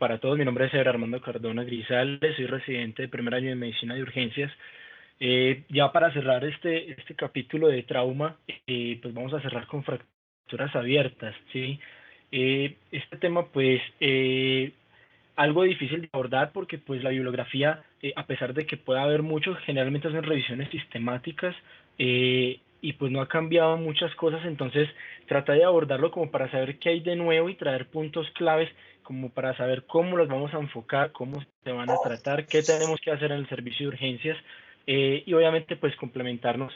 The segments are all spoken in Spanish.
para todos. Mi nombre es Eber Armando Cardona Grisales, soy residente de primer año de Medicina de Urgencias. Ya para cerrar este capítulo de trauma, pues vamos a cerrar con fracturas abiertas, ¿sí? Este tema, pues, algo difícil de abordar porque, pues, la bibliografía, a pesar de que pueda haber muchos, generalmente hacen revisiones sistemáticas y, pues, no ha cambiado muchas cosas, entonces trata de abordarlo como para saber qué hay de nuevo y traer puntos claves como para saber cómo los vamos a enfocar, cómo se van a tratar, qué tenemos que hacer en el servicio de urgencias y obviamente pues complementarnos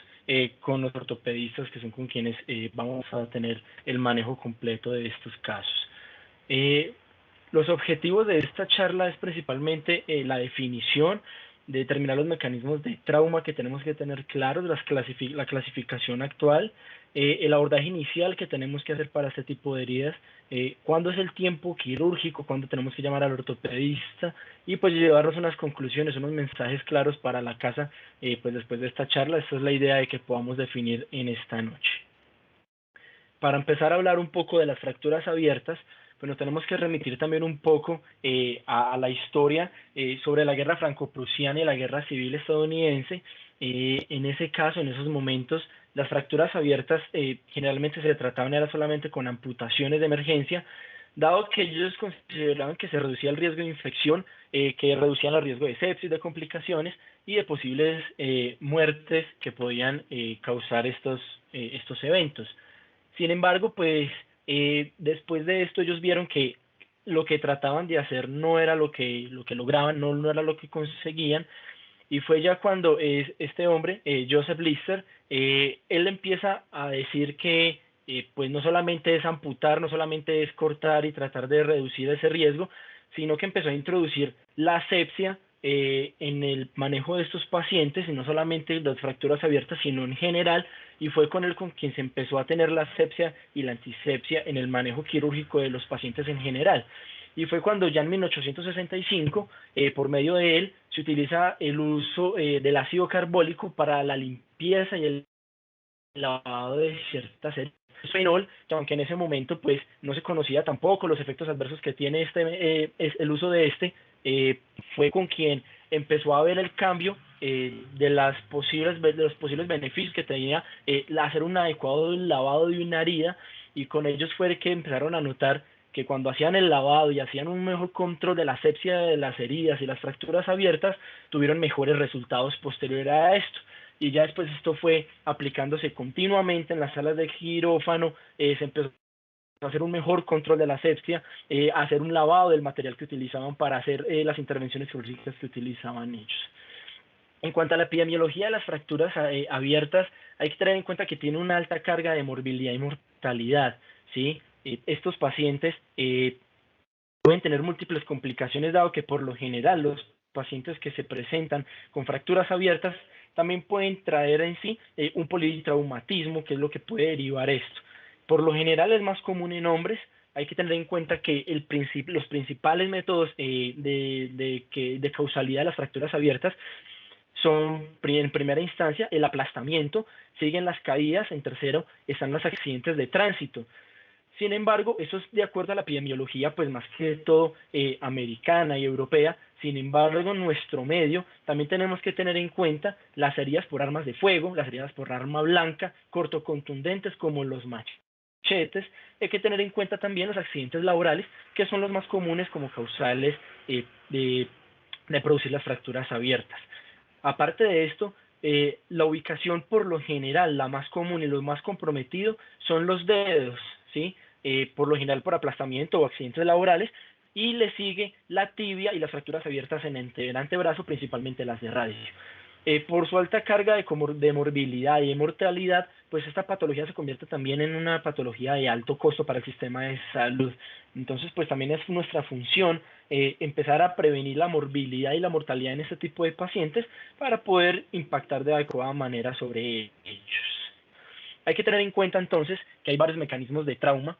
con los ortopedistas que son con quienes vamos a tener el manejo completo de estos casos. Eh, los objetivos de esta charla es principalmente la definición, de determinar los mecanismos de trauma que tenemos que tener claros, la clasificación actual, el abordaje inicial que tenemos que hacer para este tipo de heridas, cuándo es el tiempo quirúrgico, cuándo tenemos que llamar al ortopedista y pues llevarnos unas conclusiones, unos mensajes claros para la casa pues después de esta charla. Esta es la idea de que podamos definir en esta noche. Para empezar a hablar un poco de las fracturas abiertas, pues nos tenemos que remitir también un poco a la historia sobre la guerra franco-prusiana y la guerra civil estadounidense. En ese caso, en esos momentos, las fracturas abiertas generalmente se trataban era solamente con amputaciones de emergencia, dado que ellos consideraban que se reducía el riesgo de infección, que reducían el riesgo de sepsis, de complicaciones y de posibles muertes que podían causar estos eventos. Sin embargo, pues después de esto ellos vieron que lo que trataban de hacer no era lo que lograban, no era lo que conseguían, y fue ya cuando este hombre, Joseph Lister, él empieza a decir que pues no solamente es amputar, no solamente es cortar y tratar de reducir ese riesgo, sino que empezó a introducir la asepsia en el manejo de estos pacientes, y no solamente las fracturas abiertas, sino en general, y fue con él con quien se empezó a tener la asepsia y la antisepsia en el manejo quirúrgico de los pacientes en general. Y fue cuando ya en 1865, por medio de él, se utiliza el uso del ácido carbólico para la limpieza y el lavado de ciertas heridas. Fenol, que aunque en ese momento pues no se conocía tampoco los efectos adversos que tiene el uso de eh, fue con quien empezó a ver el cambio de los posibles beneficios que tenía hacer un adecuado lavado de una herida, y con ellos fue que empezaron a notar que cuando hacían el lavado y hacían un mejor control de la asepsia de las heridas y las fracturas abiertas, tuvieron mejores resultados posteriores a esto. Y ya después esto fue aplicándose continuamente en las salas de quirófano, se empezó a hacer un mejor control de la asepsia, a hacer un lavado del material que utilizaban para hacer las intervenciones quirúrgicas que utilizaban ellos. En cuanto a la epidemiología de las fracturas abiertas, hay que tener en cuenta que tiene una alta carga de morbilidad y mortalidad, ¿sí? Estos pacientes pueden tener múltiples complicaciones, dado que por lo general los pacientes que se presentan con fracturas abiertas también pueden traer en sí un politraumatismo, que es lo que puede derivar esto. Por lo general es más común en hombres. Hay que tener en cuenta que los principales métodos de causalidad de las fracturas abiertas son, en primera instancia, el aplastamiento, siguen las caídas, en tercero están los accidentes de tránsito. Sin embargo, eso es de acuerdo a la epidemiología, pues más que todo americana y europea. Sin embargo, en nuestro medio también tenemos que tener en cuenta las heridas por armas de fuego, las heridas por arma blanca, cortocontundentes como los machetes. Hay que tener en cuenta también los accidentes laborales, que son los más comunes como causales de producir las fracturas abiertas. Aparte de esto, la ubicación por lo general, la más común y los más comprometidos son los dedos, ¿sí? Por lo general por aplastamiento o accidentes laborales, y le sigue la tibia y las fracturas abiertas en el antebrazo, principalmente las de radio. Por su alta carga de morbilidad y de mortalidad, pues esta patología se convierte también en una patología de alto costo para el sistema de salud. Entonces, pues también es nuestra función empezar a prevenir la morbilidad y la mortalidad en este tipo de pacientes para poder impactar de adecuada manera sobre ellos. Hay que tener en cuenta entonces que hay varios mecanismos de trauma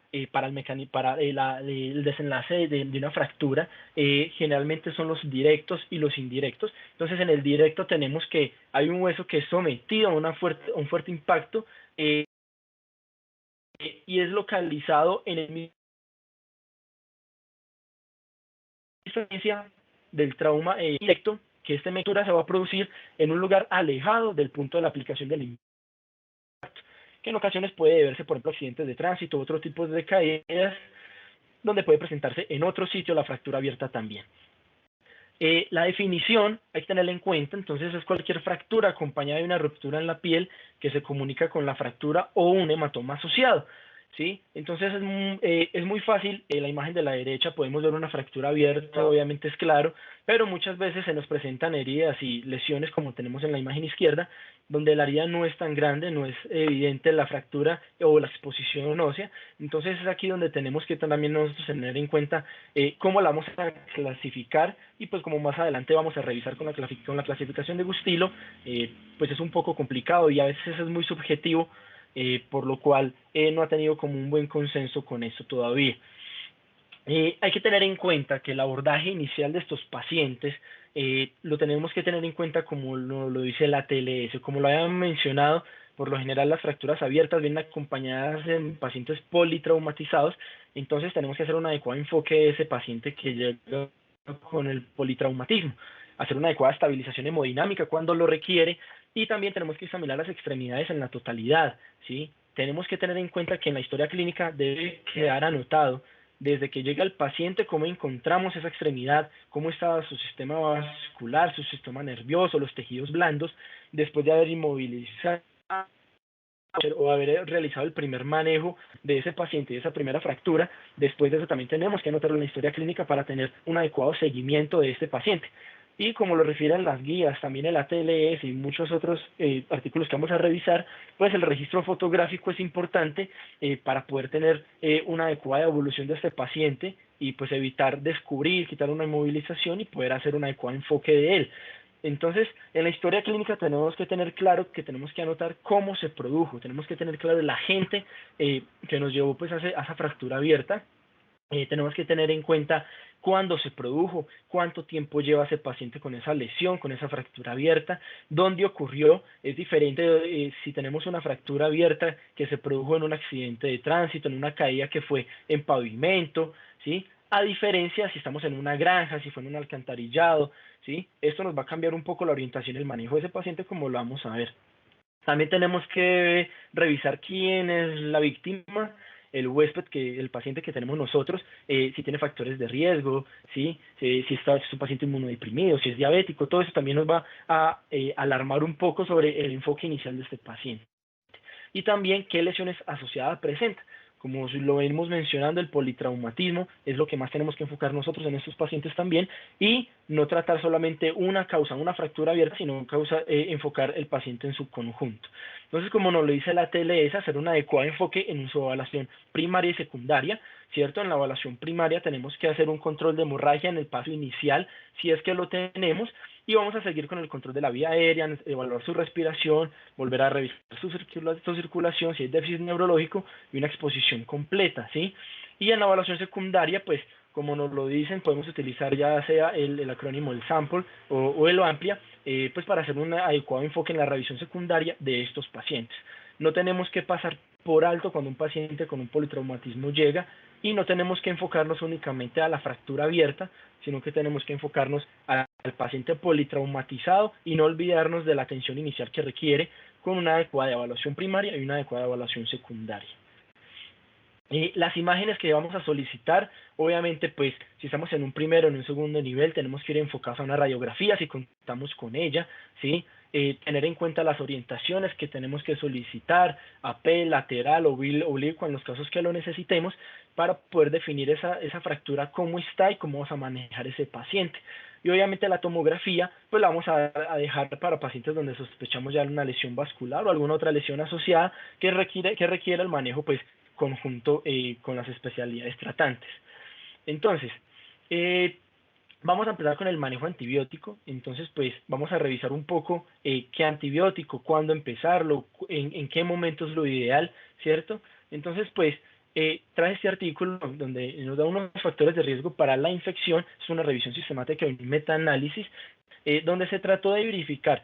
para el desenlace de una fractura. Generalmente son los directos y los indirectos. Entonces, en el directo tenemos que hay un hueso que es sometido a un fuerte impacto y es localizado en el diferencia del trauma directo, que esta fractura se va a producir en un lugar alejado del punto de la aplicación del impacto, que en ocasiones puede deberse, por ejemplo, a accidentes de tránsito, otro tipo de caídas, donde puede presentarse en otro sitio la fractura abierta también. La definición hay que tenerla en cuenta, entonces es cualquier fractura acompañada de una ruptura en la piel que se comunica con la fractura o un hematoma asociado, ¿sí? Entonces es muy fácil, en la imagen de la derecha podemos ver una fractura abierta, obviamente es claro, pero muchas veces se nos presentan heridas y lesiones como tenemos en la imagen izquierda, donde la herida no es tan grande, no es evidente la fractura o la exposición ósea, entonces es aquí donde tenemos que también nosotros tener en cuenta cómo la vamos a clasificar y pues como más adelante vamos a revisar con la clasificación de Gustilo, pues es un poco complicado y a veces es muy subjetivo, por lo cual no ha tenido como un buen consenso con esto todavía. Hay que tener en cuenta que el abordaje inicial de estos pacientes lo tenemos que tener en cuenta como lo dice la TLS, como lo habían mencionado, por lo general las fracturas abiertas vienen acompañadas en pacientes politraumatizados, entonces tenemos que hacer un adecuado enfoque de ese paciente que llega con el politraumatismo, hacer una adecuada estabilización hemodinámica cuando lo requiere y también tenemos que examinar las extremidades en la totalidad, ¿sí? Tenemos que tener en cuenta que en la historia clínica debe quedar anotado desde que llega el paciente, cómo encontramos esa extremidad, cómo estaba su sistema vascular, su sistema nervioso, los tejidos blandos, después de haber inmovilizado o haber realizado el primer manejo de ese paciente y esa primera fractura. Después de eso también tenemos que anotarlo en la historia clínica para tener un adecuado seguimiento de este paciente. Y como lo refieren las guías, también el ATLS y muchos otros artículos que vamos a revisar, pues el registro fotográfico es importante para poder tener una adecuada evolución de este paciente y pues evitar descubrir, quitar una inmovilización y poder hacer un adecuado enfoque de él. Entonces, en la historia clínica tenemos que tener claro que tenemos que anotar cómo se produjo, tenemos que tener claro el agente que nos llevó pues a esa fractura abierta. Tenemos que tener en cuenta cuándo se produjo, cuánto tiempo lleva ese paciente con esa lesión, con esa fractura abierta, dónde ocurrió. Es diferente si tenemos una fractura abierta que se produjo en un accidente de tránsito, en una caída que fue en pavimento, ¿sí? A diferencia si estamos en una granja, si fue en un alcantarillado, ¿sí? Esto nos va a cambiar un poco la orientación y el manejo de ese paciente, como lo vamos a ver. También tenemos que revisar quién es la víctima, el huésped, el paciente que tenemos nosotros, si tiene factores de riesgo, ¿sí? Si es un paciente inmunodeprimido, si es diabético, todo eso también nos va a alarmar un poco sobre el enfoque inicial de este paciente. Y también qué lesiones asociadas presenta. Como lo venimos mencionando, el politraumatismo es lo que más tenemos que enfocar nosotros en estos pacientes también y no tratar solamente una causa, una fractura abierta, sino enfocar el paciente en su conjunto. Entonces, como nos lo dice la TLS, hacer un adecuado enfoque en su evaluación primaria y secundaria, ¿cierto? En la evaluación primaria tenemos que hacer un control de hemorragia en el paso inicial, si es que lo tenemos, y vamos a seguir con el control de la vía aérea, evaluar su respiración, volver a revisar su circulación, si hay déficit neurológico y una exposición completa, ¿sí? Y en la evaluación secundaria, pues, como nos lo dicen, podemos utilizar ya sea el acrónimo del sample o el amplia, pues para hacer un adecuado enfoque en la revisión secundaria de estos pacientes. No tenemos que pasar por alto cuando un paciente con un politraumatismo llega y no tenemos que enfocarnos únicamente a la fractura abierta, sino que tenemos que enfocarnos al paciente politraumatizado y no olvidarnos de la atención inicial que requiere con una adecuada evaluación primaria y una adecuada evaluación secundaria. Las imágenes que vamos a solicitar, obviamente, pues si estamos en un primero o en un segundo nivel, tenemos que ir enfocados a una radiografía si contamos con ella, ¿sí? Tener en cuenta las orientaciones que tenemos que solicitar, AP, lateral, oblicuo, en los casos que lo necesitemos, para poder definir esa fractura, cómo está y cómo vamos a manejar ese paciente. Y obviamente la tomografía, pues la vamos a dejar para pacientes donde sospechamos ya una lesión vascular o alguna otra lesión asociada que requiere el manejo, pues, conjunto con las especialidades tratantes. Entonces, vamos a empezar con el manejo antibiótico. Entonces, pues vamos a revisar un poco qué antibiótico, cuándo empezarlo, en qué momento es lo ideal, ¿cierto? Entonces, pues traje este artículo donde nos da unos factores de riesgo para la infección. Es una revisión sistemática y un metaanálisis donde se trató de verificar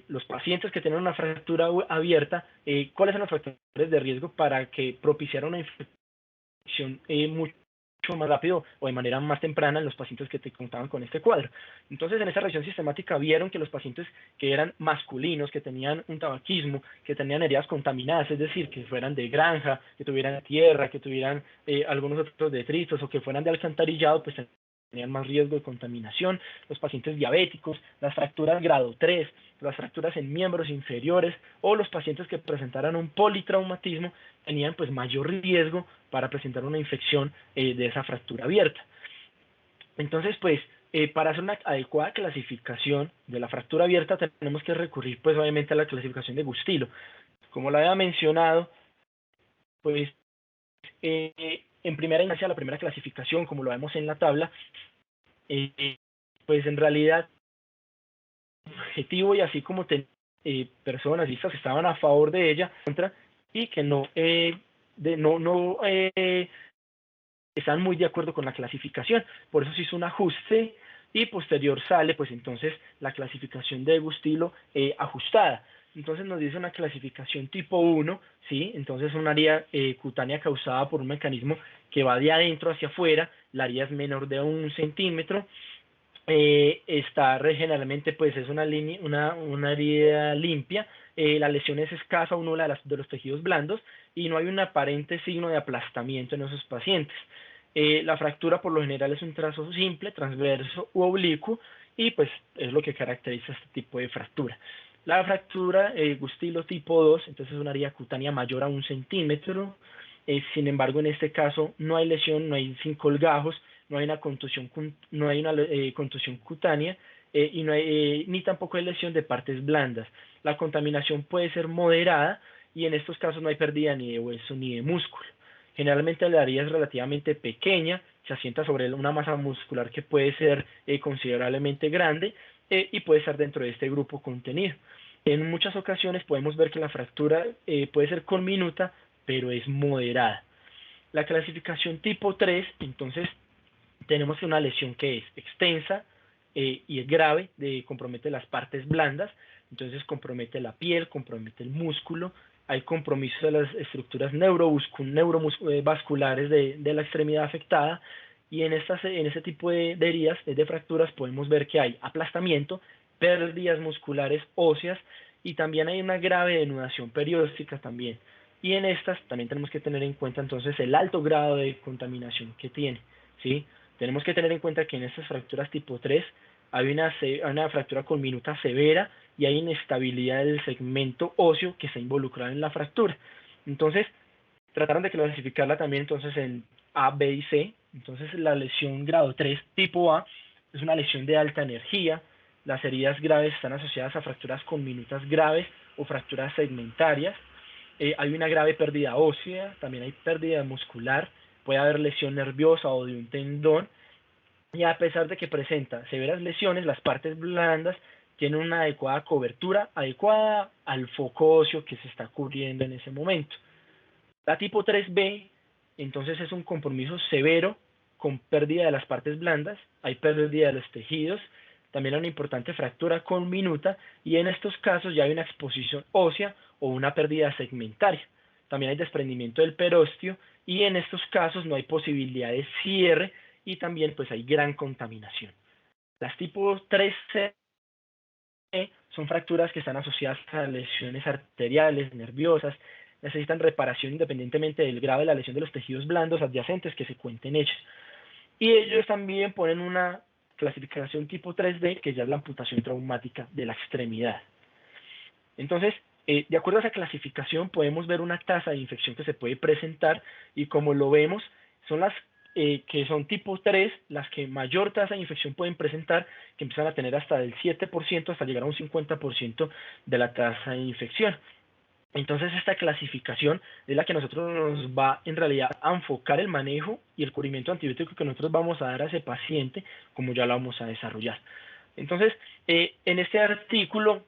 los pacientes que tienen una fractura abierta, cuáles son los factores de riesgo para que propiciara una infección mucho más rápido o de manera más temprana en los pacientes que te contaban con este cuadro. Entonces, en esa revisión sistemática vieron que los pacientes que eran masculinos, que tenían un tabaquismo, que tenían heridas contaminadas, es decir, que fueran de granja, que tuvieran tierra, que tuvieran algunos otros detritos o que fueran de alcantarillado, pues tenían más riesgo de contaminación, los pacientes diabéticos, las fracturas grado 3, las fracturas en miembros inferiores o los pacientes que presentaran un politraumatismo tenían pues mayor riesgo para presentar una infección de esa fractura abierta. Entonces, pues, para hacer una adecuada clasificación de la fractura abierta tenemos que recurrir pues obviamente a la clasificación de Gustilo. Como lo había mencionado, pues en primera instancia la primera clasificación, como lo vemos en la tabla, pues en realidad objetivo y así como personas listas que estaban a favor de ella contra y que no están muy de acuerdo con la clasificación. Por eso se hizo un ajuste y posterior sale pues entonces la clasificación de Gustilo ajustada. Entonces nos dice una clasificación tipo 1, ¿sí? Entonces una herida cutánea causada por un mecanismo que va de adentro hacia afuera, la herida es menor de 1 centímetro, generalmente pues es una herida limpia, la lesión es escasa, uno de los tejidos blandos y no hay un aparente signo de aplastamiento en esos pacientes. La fractura por lo general es un trazo simple, transverso u oblicuo y pues es lo que caracteriza este tipo de fractura. La fractura Gustilo tipo 2, entonces es una herida cutánea mayor a 1 centímetro, sin embargo en este caso no hay lesión, no hay sin colgajos, no hay una contusión, contusión cutánea y no hay, ni tampoco hay lesión de partes blandas. La contaminación puede ser moderada y en estos casos no hay pérdida ni de hueso ni de músculo. Generalmente la herida es relativamente pequeña, se asienta sobre una masa muscular que puede ser considerablemente grande y puede estar dentro de este grupo contenido. En muchas ocasiones podemos ver que la fractura puede ser conminuta, pero es moderada. La clasificación tipo 3, entonces, tenemos una lesión que es extensa y es grave, compromete las partes blandas, entonces compromete la piel, compromete el músculo, hay compromiso de las estructuras neurovasculares de la extremidad afectada y en ese tipo de heridas, de fracturas, podemos ver que hay aplastamiento, pérdidas musculares óseas y también hay una grave denudación perióstica también. Y en estas también tenemos que tener en cuenta entonces el alto grado de contaminación que tiene, ¿sí? Tenemos que tener en cuenta que en estas fracturas tipo 3 hay una fractura conminuta severa y hay inestabilidad del segmento óseo que está involucrado en la fractura. Entonces, trataron de clasificarla también entonces en A, B y C. Entonces, la lesión grado 3 tipo A es una lesión de alta energía. Las heridas graves están asociadas a fracturas conminutas graves o fracturas segmentarias. Hay una grave pérdida ósea, también hay pérdida muscular, puede haber lesión nerviosa o de un tendón, y a pesar de que presenta severas lesiones, las partes blandas tienen una adecuada cobertura, adecuada al foco óseo que se está cubriendo en ese momento. La tipo 3B, entonces es un compromiso severo con pérdida de las partes blandas, hay pérdida de los tejidos, también hay una importante fractura conminuta y en estos casos ya hay una exposición ósea o una pérdida segmentaria. También hay desprendimiento del perósteo y en estos casos no hay posibilidad de cierre y también pues hay gran contaminación. Las tipos 3C son fracturas que están asociadas a lesiones arteriales, nerviosas, necesitan reparación independientemente del grado de la lesión de los tejidos blandos adyacentes que se cuenten ellos. Y ellos también ponen una clasificación tipo 3D, que ya es la amputación traumática de la extremidad. Entonces, de acuerdo a esa clasificación, podemos ver una tasa de infección que se puede presentar y como lo vemos, son las que son tipo 3, las que mayor tasa de infección pueden presentar, que empiezan a tener hasta del 7% hasta llegar a un 50% de la tasa de infección. Entonces esta clasificación es la que nosotros nos va en realidad a enfocar el manejo y el cubrimiento antibiótico que nosotros vamos a dar a ese paciente, como ya lo vamos a desarrollar. Entonces, en este artículo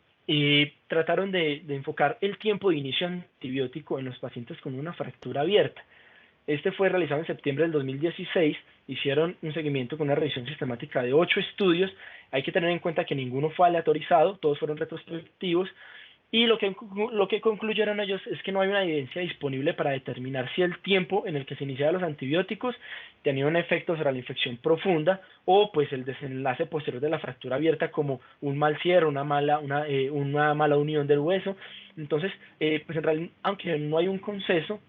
trataron de enfocar el tiempo de inicio antibiótico en los pacientes con una fractura abierta. Este fue realizado en septiembre del 2016, hicieron un seguimiento con una revisión sistemática de 8 estudios, hay que tener en cuenta que ninguno fue aleatorizado, todos fueron retrospectivos, Y lo que concluyeron ellos es que no hay una evidencia disponible para determinar si el tiempo en el que se iniciaban los antibióticos tenía un efecto sobre la infección profunda o pues el desenlace posterior de la fractura abierta como un mal cierre, una mala unión del hueso. Entonces, pues en realidad, aunque no hay un consenso,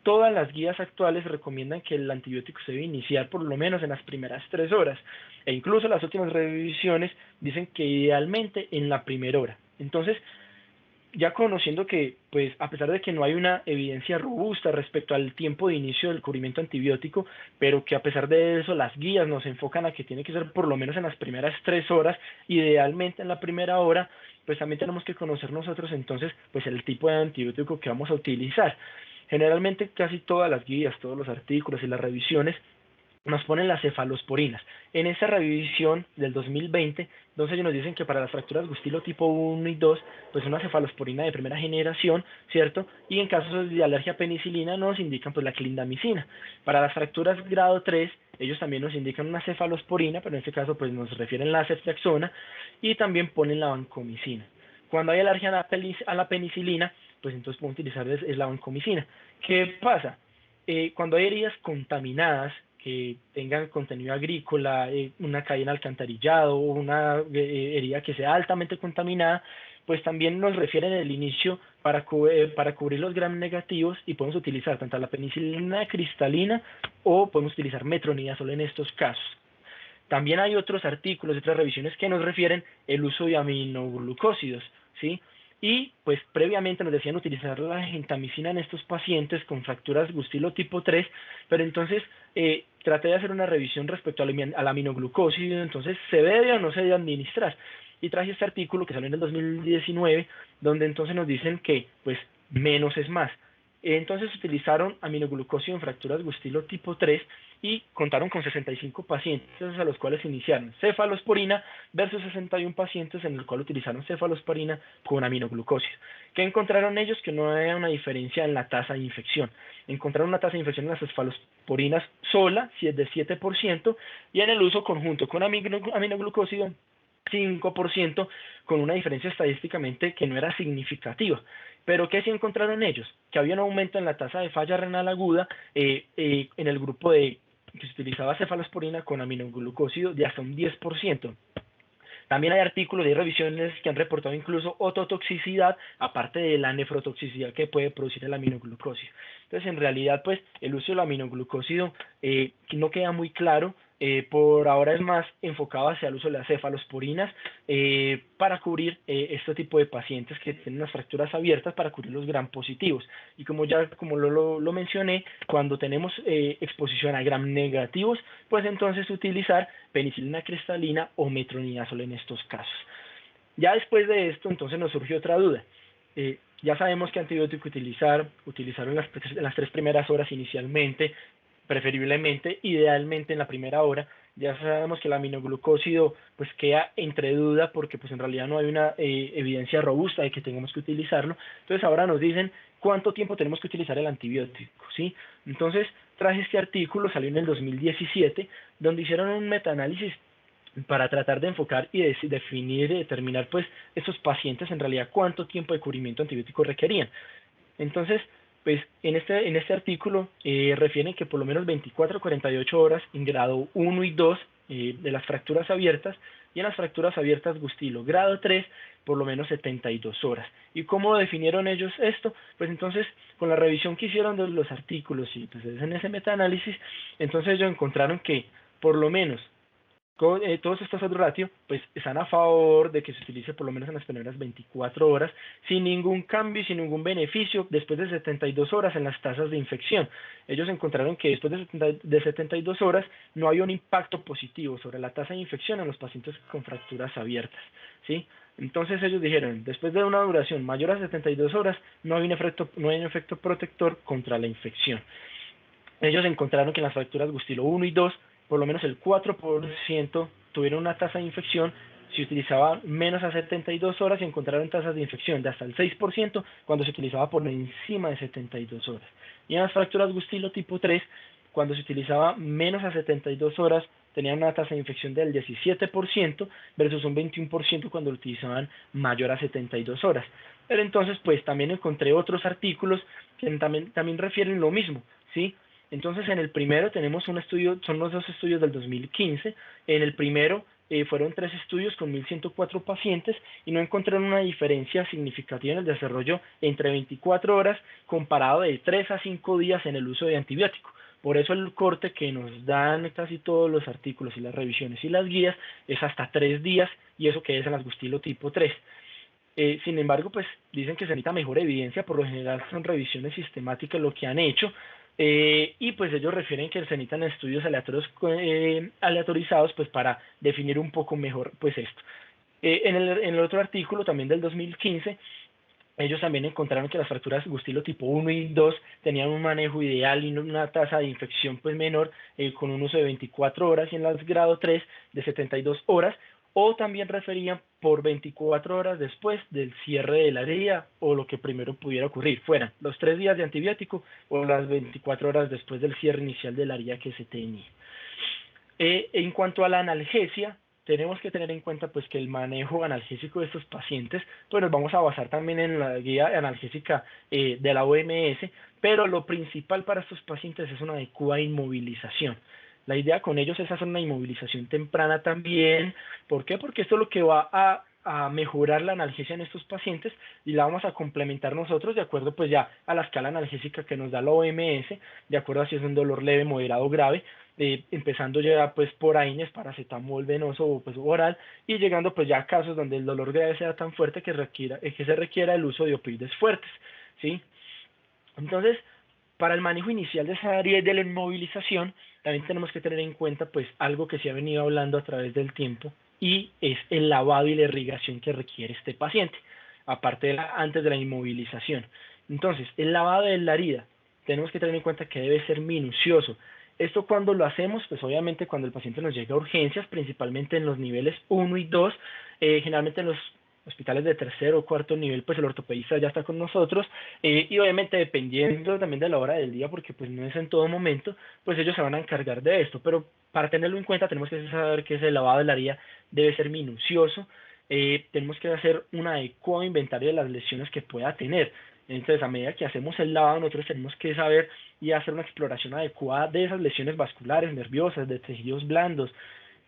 todas las guías actuales recomiendan que el antibiótico se debe iniciar por lo menos en las primeras 3 horas. E incluso las últimas revisiones dicen que idealmente en la primera hora. Entonces, ya conociendo que, pues, a pesar de que no hay una evidencia robusta respecto al tiempo de inicio del cubrimiento antibiótico, pero que a pesar de eso las guías nos enfocan a que tiene que ser por lo menos en las primeras 3 horas, idealmente en la primera hora, pues también tenemos que conocer nosotros entonces, pues, el tipo de antibiótico que vamos a utilizar. Generalmente casi todas las guías, todos los artículos y las revisiones nos ponen las cefalosporinas. En esa revisión del 2020, entonces ellos nos dicen que para las fracturas Gustilo tipo 1 y 2, pues una cefalosporina de primera generación, ¿cierto? Y en casos de alergia a penicilina nos indican pues la clindamicina. Para las fracturas grado 3, ellos también nos indican una cefalosporina, pero en este caso pues nos refieren la ceftriaxona y también ponen la vancomicina. Cuando hay alergia a la penicilina, pues entonces podemos utilizar es la vancomicina. ¿Qué pasa? Cuando hay heridas contaminadas que tengan contenido agrícola, una caída en alcantarillado o una herida que sea altamente contaminada, pues también nos refieren el inicio para cubrir los gram negativos y podemos utilizar tanto la penicilina cristalina o podemos utilizar metronidazol en estos casos. También hay otros artículos, otras revisiones que nos refieren el uso de aminoglucósidos, ¿sí? Y pues previamente nos decían utilizar la gentamicina en estos pacientes con fracturas Gustilo tipo 3, pero entonces traté de hacer una revisión respecto al aminoglucósido, entonces se debe o no se debe administrar. Y traje este artículo que salió en el 2019, donde entonces nos dicen que pues menos es más. Entonces utilizaron aminoglucósido en fracturas Gustilo tipo 3 y contaron con 65 pacientes a los cuales iniciaron cefalosporina versus 61 pacientes en el cual utilizaron cefalosporina con aminoglucósido. ¿Qué encontraron ellos? Que no había una diferencia en la tasa de infección. Encontraron una tasa de infección en las cefalosporinas sola, si es de 7%, y en el uso conjunto con aminoglucósido 5%, con una diferencia estadísticamente que no era significativa. Pero ¿qué sí encontraron ellos? Que había un aumento en la tasa de falla renal aguda en el grupo que se utilizaba cefalosporina con aminoglucósido de hasta un 10%. También hay artículos y revisiones que han reportado incluso ototoxicidad, aparte de la nefrotoxicidad que puede producir el aminoglucósido. Entonces, en realidad, pues, el uso del aminoglucósido no queda muy claro. Por ahora es más enfocado hacia el uso de las cefalosporinas para cubrir este tipo de pacientes que tienen las fracturas abiertas, para cubrir los gram positivos. Y como lo mencioné, cuando tenemos exposición a gram negativos, pues entonces utilizar penicilina cristalina o metronidazol en estos casos. Ya después de esto, entonces nos surgió otra duda. Ya sabemos qué antibiótico utilizar en las 3 primeras horas inicialmente, preferiblemente, idealmente en la primera hora. Ya sabemos que el aminoglucósido pues queda entre duda porque pues en realidad no hay una evidencia robusta de que tengamos que utilizarlo. Entonces ahora nos dicen cuánto tiempo tenemos que utilizar el antibiótico, ¿sí? Entonces traje este artículo, salió en el 2017, donde hicieron un metaanálisis para tratar de enfocar y definir y determinar pues estos pacientes en realidad cuánto tiempo de cubrimiento antibiótico requerían. Entonces, pues en este artículo refieren que por lo menos 24 a 48 horas en grado 1 y 2 de las fracturas abiertas, y en las fracturas abiertas Gustilo grado 3 por lo menos 72 horas. ¿Y cómo definieron ellos esto? Pues entonces con la revisión que hicieron de los artículos y pues en ese metaanálisis, entonces ellos encontraron que por lo menos todos estos otros ratios pues están a favor de que se utilice por lo menos en las primeras 24 horas sin ningún cambio y sin ningún beneficio después de 72 horas en las tasas de infección. Ellos encontraron que después de 72 horas no había un impacto positivo sobre la tasa de infección en los pacientes con fracturas abiertas, ¿sí? Entonces ellos dijeron, después de una duración mayor a 72 horas no hay un efecto protector contra la infección. Ellos encontraron que en las fracturas Gustilo 1 y 2, por lo menos el 4% tuvieron una tasa de infección si utilizaba menos a 72 horas, y encontraron tasas de infección de hasta el 6% cuando se utilizaba por encima de 72 horas. Y en las fracturas Gustilo tipo 3, cuando se utilizaba menos a 72 horas, tenían una tasa de infección del 17% versus un 21% cuando lo utilizaban mayor a 72 horas. Pero entonces, pues también encontré otros artículos que también refieren lo mismo, ¿sí? Entonces, en el primero tenemos un estudio, son los dos estudios del 2015. En el primero fueron 3 estudios con 1.104 pacientes y no encontraron una diferencia significativa en el desarrollo entre 24 horas comparado de 3 a 5 días en el uso de antibiótico. Por eso el corte que nos dan casi todos los artículos y las revisiones y las guías es hasta 3 días, y eso que es el asgustilo tipo 3. Sin embargo, pues dicen que se necesita mejor evidencia, por lo general son revisiones sistemáticas lo que han hecho, y pues ellos refieren que se necesitan estudios aleatorios, aleatorizados pues para definir un poco mejor pues esto. En el otro artículo también del 2015, ellos también encontraron que las fracturas Gustilo tipo 1 y 2 tenían un manejo ideal y una tasa de infección pues menor, con un uso de 24 horas, y en las grado 3 de 72 horas, o también referían por 24 horas después del cierre de la herida o lo que primero pudiera ocurrir, fueran los 3 días de antibiótico o las 24 horas después del cierre inicial de la herida que se tenía. En cuanto a la analgesia, tenemos que tener en cuenta pues que el manejo analgésico de estos pacientes, pues nos vamos a basar también en la guía analgésica de la OMS, pero lo principal para estos pacientes es una adecuada inmovilización. La idea con ellos es hacer una inmovilización temprana también. ¿Por qué? Porque esto es lo que va a mejorar la analgesia en estos pacientes, y la vamos a complementar nosotros de acuerdo pues ya a la escala analgésica que nos da la OMS, de acuerdo a si es un dolor leve, moderado o grave, empezando ya pues por AINES, paracetamol venoso o pues oral, y llegando pues ya a casos donde el dolor grave sea tan fuerte que se requiera el uso de opioides fuertes, ¿sí? Entonces, para el manejo inicial de esa área de la inmovilización, también tenemos que tener en cuenta pues algo que se ha venido hablando a través del tiempo, y es el lavado y la irrigación que requiere este paciente, aparte antes de la inmovilización. Entonces, el lavado de la herida, tenemos que tener en cuenta que debe ser minucioso. Esto cuando lo hacemos, pues obviamente cuando el paciente nos llega a urgencias, principalmente en los niveles 1 y 2, generalmente en los hospitales de tercer o cuarto nivel, pues el ortopedista ya está con nosotros, y obviamente dependiendo también de la hora del día, porque pues no es en todo momento, pues ellos se van a encargar de esto, pero para tenerlo en cuenta tenemos que saber que ese lavado de la herida debe ser minucioso. Tenemos que hacer un adecuado inventario de las lesiones que pueda tener. Entonces, a medida que hacemos el lavado, nosotros tenemos que saber y hacer una exploración adecuada de esas lesiones vasculares, nerviosas, de tejidos blandos,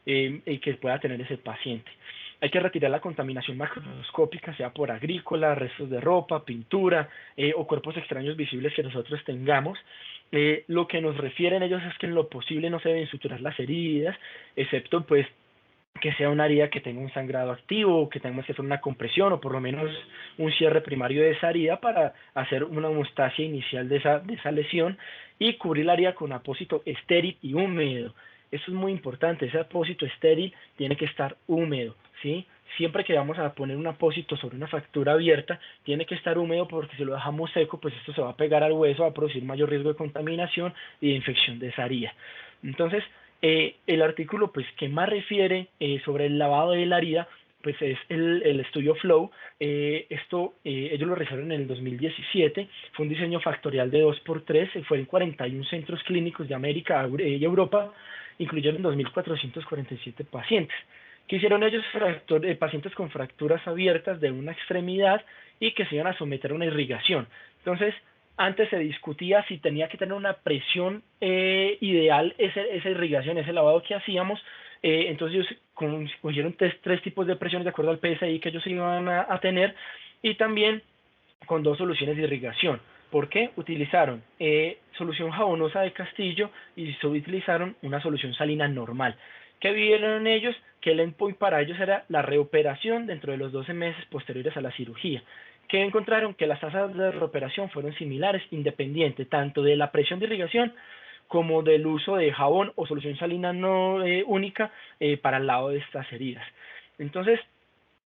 que pueda tener ese paciente. Hay que retirar la contaminación macroscópica, sea por agrícola, restos de ropa, pintura, o cuerpos extraños visibles que nosotros tengamos. Lo que nos refieren ellos es que en lo posible no se deben suturar las heridas, excepto pues que sea una herida que tenga un sangrado activo, que tengamos que hacer una compresión o por lo menos un cierre primario de esa herida para hacer una hemostasia inicial de esa lesión, y cubrir la herida con apósito estéril y húmedo. Eso es muy importante, ese apósito estéril tiene que estar húmedo, ¿sí? Siempre que vamos a poner un apósito sobre una fractura abierta, tiene que estar húmedo, porque si lo dejamos seco, pues esto se va a pegar al hueso, va a producir mayor riesgo de contaminación y de infección de esa herida. Entonces, el artículo pues que más refiere sobre el lavado de la herida pues es el estudio Flow. Ellos lo realizaron en el 2017, fue un diseño factorial de 2x3, fue en 41 centros clínicos de América y Europa, incluyeron 2.447 pacientes. ¿Qué hicieron ellos? Pacientes con fracturas abiertas de una extremidad y que se iban a someter a una irrigación. Entonces, antes se discutía si tenía que tener una presión ideal esa irrigación, ese lavado que hacíamos. Entonces ellos cogieron tres tipos de presiones de acuerdo al PSI que ellos iban a tener, y también con 2 soluciones de irrigación. ¿Por qué? Utilizaron solución jabonosa de Castillo y utilizaron una solución salina normal. ¿Qué vieron ellos? Que el endpoint para ellos era la reoperación dentro de los 12 meses posteriores a la cirugía. Que encontraron que las tasas de reoperación fueron similares, independiente tanto de la presión de irrigación como del uso de jabón o solución salina no única para el lavado de estas heridas. Entonces,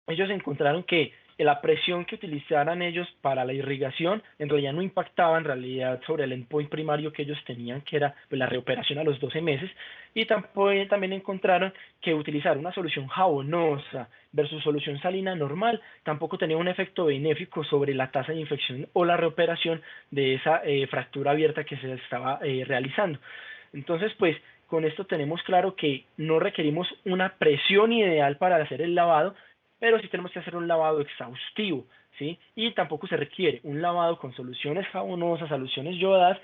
ellos encontraron que la presión que utilizaran ellos para la irrigación en realidad no impactaba en realidad sobre el endpoint primario que ellos tenían, que era pues, la reoperación a los 12 meses, y también encontraron que utilizar una solución jabonosa versus solución salina normal tampoco tenía un efecto benéfico sobre la tasa de infección o la reoperación de esa fractura abierta que se estaba realizando. Entonces, pues, con esto tenemos claro que no requerimos una presión ideal para hacer el lavado, pero sí tenemos que hacer un lavado exhaustivo, ¿sí? Y tampoco se requiere un lavado con soluciones jabonosas, soluciones yodadas,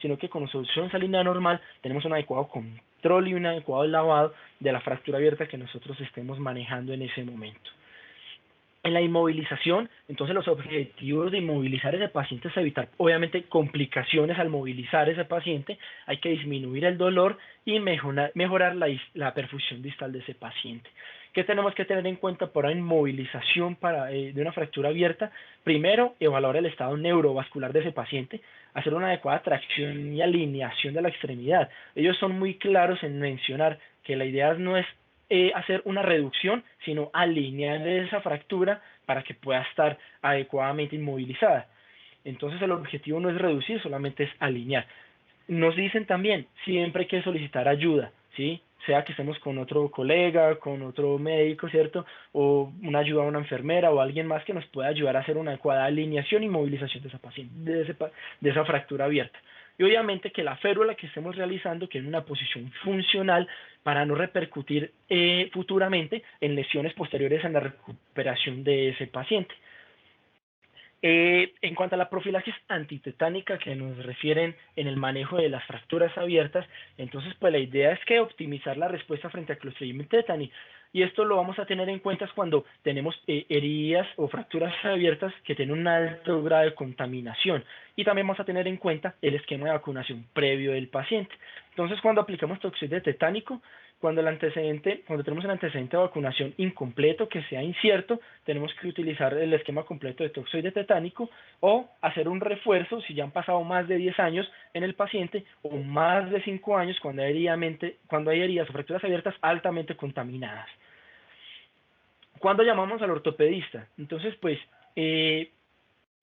sino que con solución salina normal tenemos un adecuado control y un adecuado lavado de la fractura abierta que nosotros estemos manejando en ese momento. En la inmovilización, entonces los objetivos de inmovilizar a ese paciente es evitar, obviamente, complicaciones al movilizar a ese paciente. Hay que disminuir el dolor y mejorar la perfusión distal de ese paciente. ¿Qué tenemos que tener en cuenta para inmovilización de una fractura abierta? Primero, evaluar el estado neurovascular de ese paciente, hacer una adecuada tracción y alineación de la extremidad. Ellos son muy claros en mencionar que la idea no es hacer una reducción, sino alinear esa fractura para que pueda estar adecuadamente inmovilizada. Entonces el objetivo no es reducir, solamente es alinear. Nos dicen también, siempre hay que solicitar ayuda, ¿sí? Sea que estemos con otro colega, con otro médico, ¿cierto? O una ayuda a una enfermera o alguien más que nos pueda ayudar a hacer una adecuada alineación y movilización de esa paciente, de esa fractura abierta. Y obviamente que la férula que estemos realizando quede en una posición funcional para no repercutir futuramente en lesiones posteriores en la recuperación de ese paciente. En cuanto a la profilaxis antitetánica que nos refieren en el manejo de las fracturas abiertas, entonces pues la idea es que optimizar la respuesta frente a Clostridium tetani, y esto lo vamos a tener en cuenta cuando tenemos heridas o fracturas abiertas que tienen un alto grado de contaminación, y también vamos a tener en cuenta el esquema de vacunación previo del paciente. Entonces cuando aplicamos toxoide tetánico, cuando tenemos el antecedente de vacunación incompleto, que sea incierto, tenemos que utilizar el esquema completo de toxoide tetánico o hacer un refuerzo si ya han pasado más de 10 años en el paciente o más de 5 años cuando hay heridas o fracturas abiertas altamente contaminadas. ¿Cuándo llamamos al ortopedista? Entonces, pues,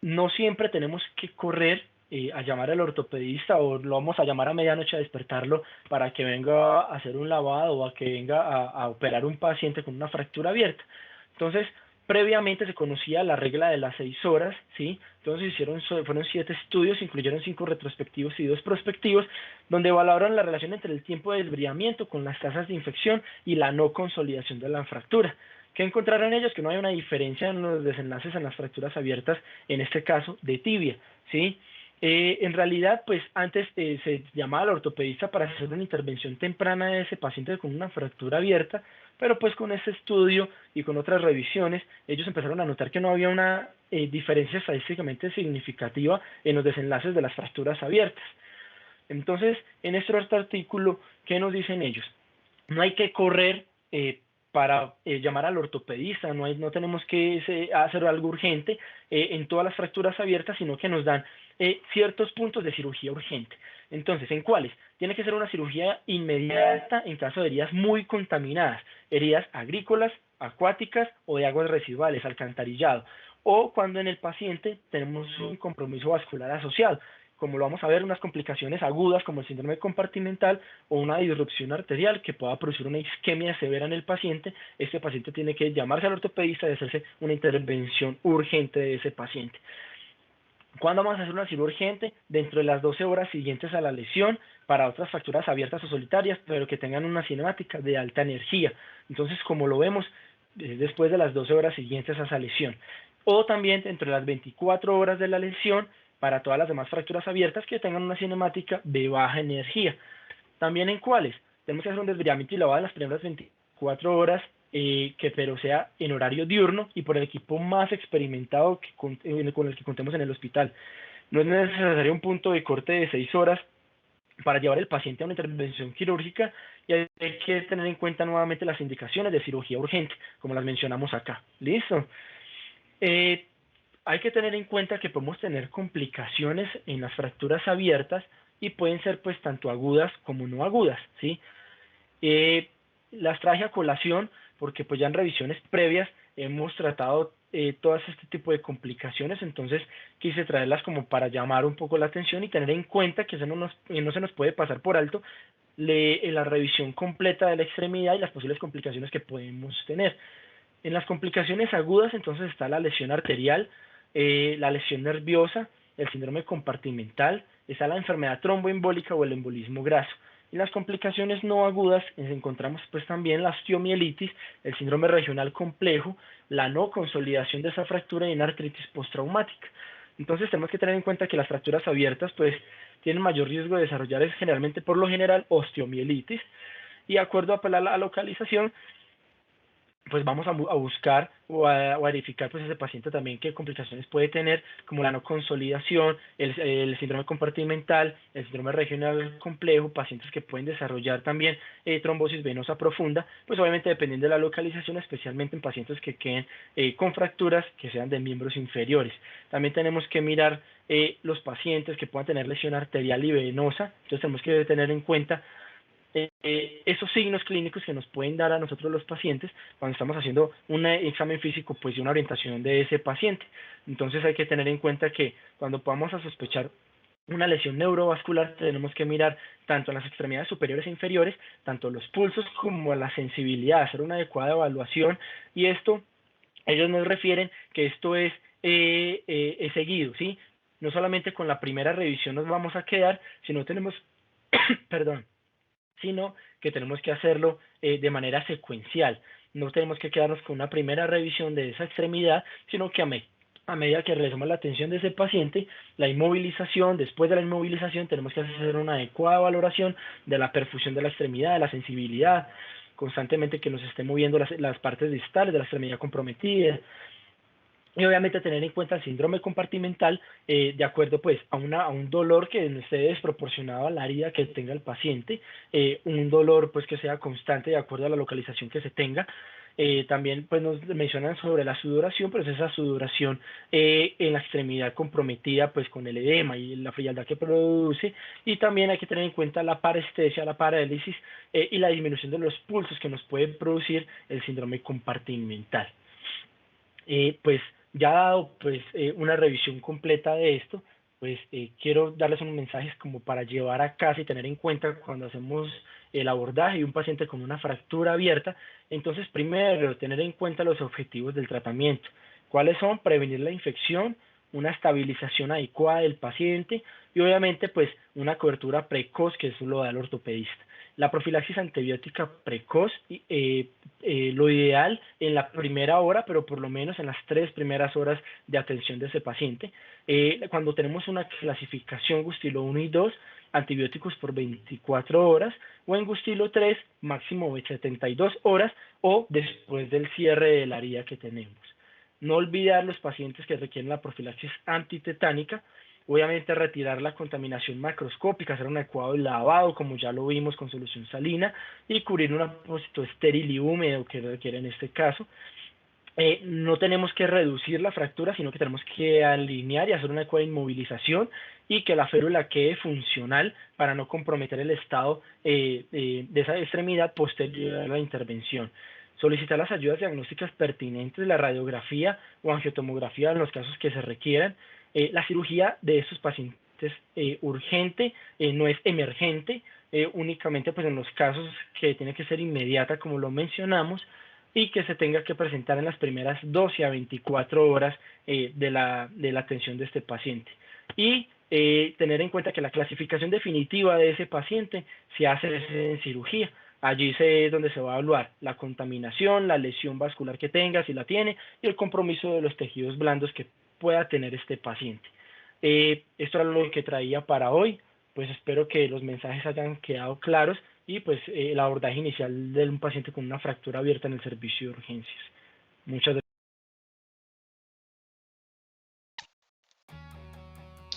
no siempre tenemos que correr a llamar al ortopedista o lo vamos a llamar a medianoche a despertarlo para que venga a hacer un lavado o a que venga a operar un paciente con una fractura abierta. Entonces, previamente se conocía la regla de las 6 horas, ¿sí? Entonces fueron 7 estudios, incluyeron 5 retrospectivos y 2 prospectivos, donde evaluaron la relación entre el tiempo de desbridamiento con las tasas de infección y la no consolidación de la fractura. ¿Qué encontraron ellos? Que no hay una diferencia en los desenlaces en las fracturas abiertas, en este caso de tibia, ¿sí? En realidad, pues antes se llamaba al ortopedista para hacer una intervención temprana de ese paciente con una fractura abierta, pero pues con este estudio y con otras revisiones, ellos empezaron a notar que no había una diferencia estadísticamente significativa en los desenlaces de las fracturas abiertas. Entonces, en este otro artículo, ¿qué nos dicen ellos? No hay que correr para llamar al ortopedista, no tenemos que hacer algo urgente en todas las fracturas abiertas, sino que nos dan ciertos puntos de cirugía urgente. Entonces, ¿en cuáles? Tiene que ser una cirugía inmediata en caso de heridas muy contaminadas, heridas agrícolas, acuáticas o de aguas residuales, alcantarillado, o cuando en el paciente tenemos un compromiso vascular asociado, como lo vamos a ver, unas complicaciones agudas como el síndrome compartimental o una disrupción arterial que pueda producir una isquemia severa en el paciente. Este paciente tiene que llamarse al ortopedista y hacerse una intervención urgente de ese paciente. ¿Cuándo vamos a hacer una cirugía urgente? Dentro de las 12 horas siguientes a la lesión, para otras fracturas abiertas o solitarias, pero que tengan una cinemática de alta energía. Entonces, como lo vemos, después de las 12 horas siguientes a esa lesión. O también dentro de las 24 horas de la lesión, para todas las demás fracturas abiertas que tengan una cinemática de baja energía. También en cuáles tenemos que hacer un desbridamiento y lavado en las primeras 24 horas, que pero sea en horario diurno y por el equipo más experimentado con el que contemos en el hospital. No es necesario un punto de corte de 6 horas para llevar el paciente a una intervención quirúrgica, y hay que tener en cuenta nuevamente las indicaciones de cirugía urgente, como las mencionamos acá. ¿Listo? Hay que tener en cuenta que podemos tener complicaciones en las fracturas abiertas y pueden ser pues tanto agudas como no agudas, ¿sí? Las traje a colación porque pues ya en revisiones previas hemos tratado todas este tipo de complicaciones, entonces quise traerlas como para llamar un poco la atención y tener en cuenta que no se nos puede pasar por alto la revisión completa de la extremidad y las posibles complicaciones que podemos tener. En las complicaciones agudas entonces está la lesión arterial, la lesión nerviosa, el síndrome compartimental, está la enfermedad tromboembólica o el embolismo graso. En las complicaciones no agudas encontramos pues también la osteomielitis, el síndrome regional complejo, la no consolidación de esa fractura y una artritis postraumática. Entonces tenemos que tener en cuenta que las fracturas abiertas pues tienen mayor riesgo de desarrollar generalmente por lo general osteomielitis, y de acuerdo a la localización pues vamos a buscar o a verificar pues ese paciente también qué complicaciones puede tener, como la no consolidación, el síndrome compartimental, el síndrome regional complejo, pacientes que pueden desarrollar también trombosis venosa profunda, pues obviamente dependiendo de la localización, especialmente en pacientes que queden con fracturas que sean de miembros inferiores. También tenemos que mirar los pacientes que puedan tener lesión arterial y venosa, entonces tenemos que tener en cuenta esos signos clínicos que nos pueden dar a nosotros los pacientes cuando estamos haciendo un examen físico pues de una orientación de ese paciente. Entonces hay que tener en cuenta que cuando podamos a sospechar una lesión neurovascular tenemos que mirar tanto en las extremidades superiores e inferiores, tanto los pulsos como la sensibilidad, hacer una adecuada evaluación, y esto ellos nos refieren que esto es seguido, ¿sí? No solamente con la primera revisión nos vamos a quedar, sino tenemos, perdón, sino que tenemos que hacerlo de manera secuencial. No tenemos que quedarnos con una primera revisión de esa extremidad, sino que a medida que realizamos la atención de ese paciente, la inmovilización, después de la inmovilización tenemos que hacer una adecuada valoración de la perfusión de la extremidad, de la sensibilidad, constantemente que nos esté moviendo las partes distales de la extremidad comprometida, y obviamente tener en cuenta el síndrome compartimental de acuerdo pues a un dolor que no esté desproporcionado a la herida que tenga el paciente, un dolor pues que sea constante de acuerdo a la localización que se tenga. También pues nos mencionan sobre la sudoración, pero es esa sudoración en la extremidad comprometida pues con el edema y la frialdad que produce, y también hay que tener en cuenta la parestesia, la parálisis y la disminución de los pulsos que nos puede producir el síndrome compartimental. Pues ya dado pues una revisión completa de esto, pues quiero darles unos mensajes como para llevar a casa y tener en cuenta cuando hacemos el abordaje de un paciente con una fractura abierta. Entonces, primero, tener en cuenta los objetivos del tratamiento. ¿Cuáles son? Prevenir la infección, una estabilización adecuada del paciente y obviamente pues una cobertura precoz, que eso lo da el ortopedista. La profilaxis antibiótica precoz, lo ideal en la primera hora, pero por lo menos en las 3 primeras horas de atención de ese paciente. Cuando tenemos una clasificación Gustilo 1 y 2, antibióticos por 24 horas, o en Gustilo 3, máximo de 72 horas, o después del cierre de la herida que tenemos. No olvidar los pacientes que requieren la profilaxis antitetánica, obviamente retirar la contaminación macroscópica, hacer un adecuado lavado, como ya lo vimos con solución salina, y cubrir un apósito estéril y húmedo que requiere en este caso. No tenemos que reducir la fractura, sino que tenemos que alinear y hacer una adecuada inmovilización y que la férula quede funcional para no comprometer el estado de esa extremidad posterior a la intervención. Solicitar las ayudas diagnósticas pertinentes, la radiografía o angiotomografía en los casos que se requieran. La cirugía de estos pacientes urgente, no es emergente, únicamente pues en los casos que tiene que ser inmediata, como lo mencionamos, y que se tenga que presentar en las primeras 12 a 24 horas de la atención de este paciente. Y tener en cuenta que la clasificación definitiva de ese paciente se hace en cirugía. Allí es donde se va a evaluar la contaminación, la lesión vascular que tenga, si la tiene, y el compromiso de los tejidos blandos que pueda tener este paciente. Esto era lo que traía para hoy. Pues espero que los mensajes hayan quedado claros y pues el abordaje inicial de un paciente con una fractura abierta en el servicio de urgencias. Muchas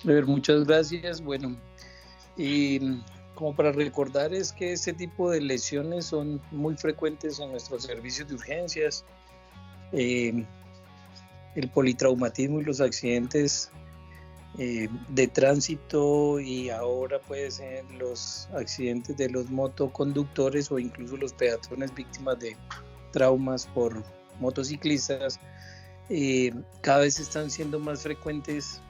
gracias. Muchas gracias. Bueno, y como para recordar es que este tipo de lesiones son muy frecuentes en nuestros servicios de urgencias. El politraumatismo y los accidentes de tránsito, y ahora puede ser los accidentes de los motoconductores o incluso los peatones víctimas de traumas por motociclistas, cada vez están siendo más frecuentes,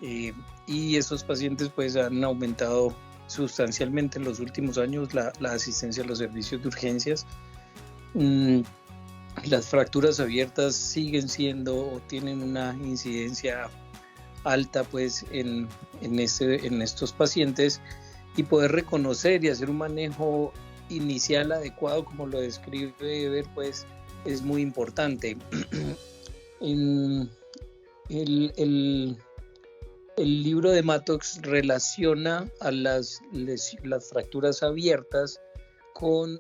y esos pacientes pues han aumentado sustancialmente en los últimos años la asistencia a los servicios de urgencias. Las fracturas abiertas siguen siendo o tienen una incidencia alta pues en estos pacientes, y poder reconocer y hacer un manejo inicial adecuado, como lo describe Eber, pues es muy importante. El, el, el libro de Mattox relaciona a las fracturas abiertas con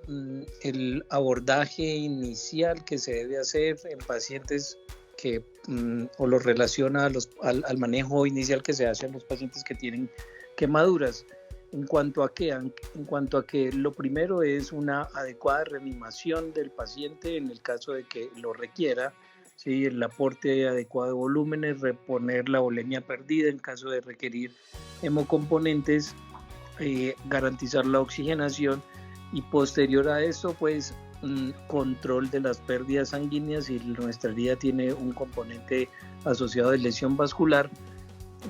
el abordaje inicial que se debe hacer en pacientes que, o lo relaciona al manejo inicial que se hace en los pacientes que tienen quemaduras. En cuanto a que lo primero es una adecuada reanimación del paciente en el caso de que lo requiera, ¿sí? El aporte adecuado de volúmenes, reponer la volemia perdida en caso de requerir hemocomponentes, garantizar la oxigenación, y posterior a eso, pues control de las pérdidas sanguíneas, y nuestra herida tiene un componente asociado de lesión vascular,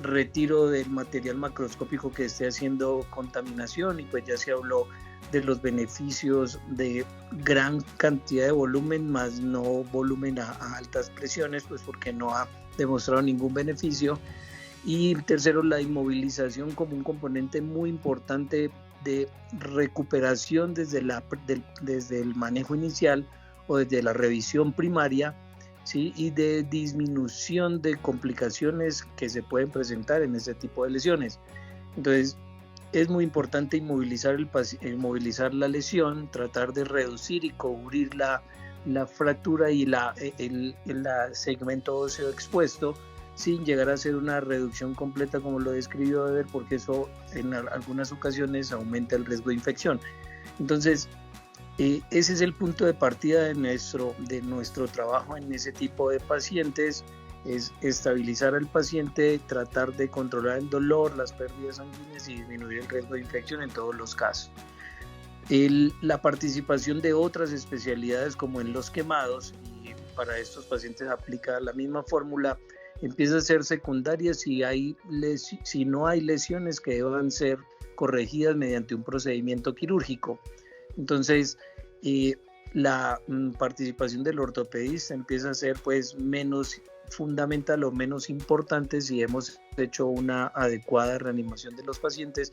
retiro del material macroscópico que esté haciendo contaminación, y pues ya se habló de los beneficios de gran cantidad de volumen, más no volumen a altas presiones, pues porque no ha demostrado ningún beneficio. Y tercero, la inmovilización como un componente muy importante de recuperación desde el manejo inicial o desde la revisión primaria, ¿sí? Y de disminución de complicaciones que se pueden presentar en este tipo de lesiones. Entonces, es muy importante inmovilizar la lesión, tratar de reducir y cubrir la fractura y el segmento óseo expuesto, sin llegar a hacer una reducción completa como lo describió Eber, porque eso en algunas ocasiones aumenta el riesgo de infección. Entonces, ese es el punto de partida de nuestro trabajo en ese tipo de pacientes, es estabilizar al paciente, tratar de controlar el dolor, las pérdidas sanguíneas y disminuir el riesgo de infección en todos los casos. La participación de otras especialidades como en los quemados, y para estos pacientes aplica la misma fórmula, empieza a ser secundaria si no hay lesiones que deban ser corregidas mediante un procedimiento quirúrgico. Entonces, la participación del ortopedista empieza a ser pues menos fundamental o menos importante si hemos hecho una adecuada reanimación de los pacientes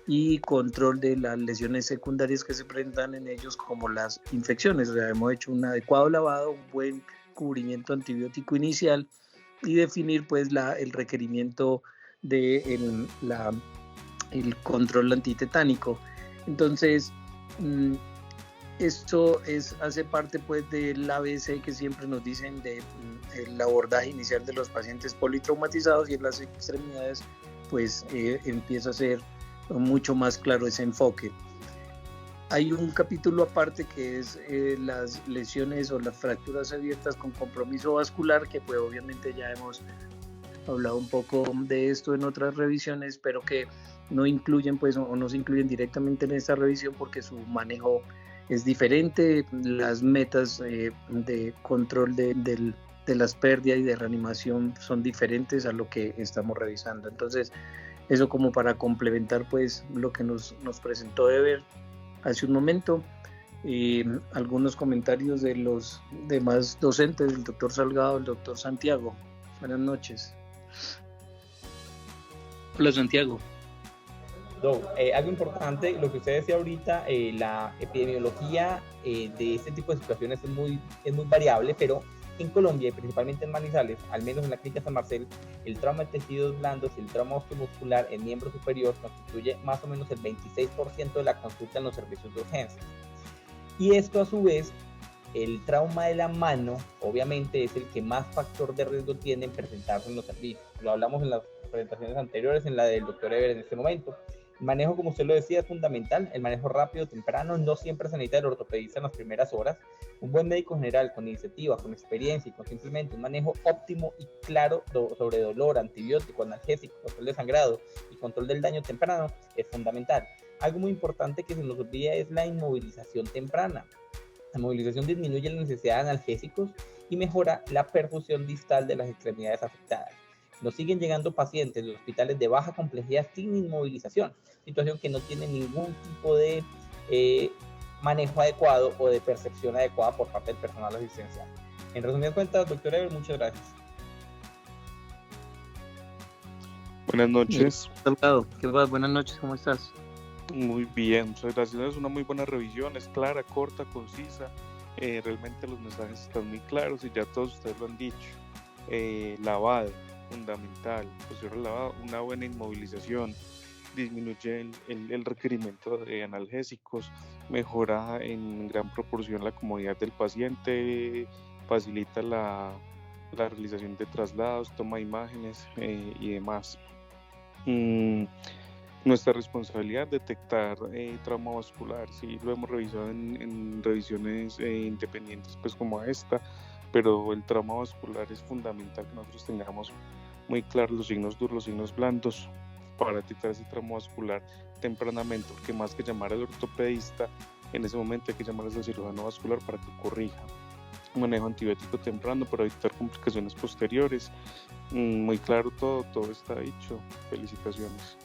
y control de las lesiones secundarias que se presentan en ellos, como las infecciones. O sea, hemos hecho un adecuado lavado, un buen cubrimiento antibiótico inicial, y definir pues el requerimiento de el control antitetánico. Entonces, esto hace parte pues del ABC que siempre nos dicen el abordaje inicial de los pacientes politraumatizados, y en las extremidades pues empieza a ser mucho más claro ese enfoque. Hay un capítulo aparte que es las lesiones o las fracturas abiertas con compromiso vascular, que pues obviamente ya hemos hablado un poco de esto en otras revisiones, pero que no incluyen pues o no se incluyen directamente en esta revisión porque su manejo es diferente, las metas de control de las pérdidas y de reanimación son diferentes a lo que estamos revisando. Entonces, eso como para complementar pues lo que nos presentó Eber hace un momento. Algunos comentarios de los demás docentes, el doctor Salgado, el doctor Santiago. Buenas noches. Hola, Santiago. No, algo importante, lo que usted decía ahorita, la epidemiología de este tipo de situaciones es muy variable, pero en Colombia y principalmente en Manizales, al menos en la clínica San Marcel, el trauma de tejidos blandos y el trauma osteomuscular en miembro superior constituye más o menos el 26% de la consulta en los servicios de urgencia. Y esto a su vez, el trauma de la mano, obviamente es el que más factor de riesgo tiene en presentarse en los servicios. Lo hablamos en las presentaciones anteriores, en la del doctor Eber en este momento. El manejo, como usted lo decía, es fundamental. El manejo rápido, temprano, no siempre se necesita el ortopedista en las primeras horas. Un buen médico general con iniciativa, con experiencia y con simplemente un manejo óptimo y claro sobre dolor, antibiótico, analgésico, control de sangrado y control del daño temprano es fundamental. Algo muy importante que se nos olvida es la inmovilización temprana. La movilización disminuye la necesidad de analgésicos y mejora la perfusión distal de las extremidades afectadas. Nos siguen llegando pacientes de hospitales de baja complejidad sin inmovilización, situación que no tiene ningún tipo de manejo adecuado o de percepción adecuada por parte del personal asistencial. En resumidas cuentas, doctor Eber, muchas gracias. Buenas noches. Salgado, ¿qué vas? Buenas noches, ¿cómo estás? Muy bien, muchas gracias. Es una muy buena revisión, es clara, corta, concisa. Realmente los mensajes están muy claros y ya todos ustedes lo han dicho. Lavado, fundamental. Posterior al lavado, una buena inmovilización. Disminuye el requerimiento de analgésicos, mejora en gran proporción la comodidad del paciente, facilita la realización de traslados, toma de imágenes y demás. Nuestra responsabilidad detectar trauma vascular, sí lo hemos revisado en revisiones independientes pues como esta, pero el trauma vascular es fundamental que nosotros tengamos muy claros los signos duros, los signos blandos para detectar ese trauma vascular tempranamente, porque más que llamar al ortopedista, en ese momento hay que llamar al cirujano vascular para que corrija. Manejo antibiótico temprano para evitar complicaciones posteriores. Muy claro todo está dicho. Felicitaciones.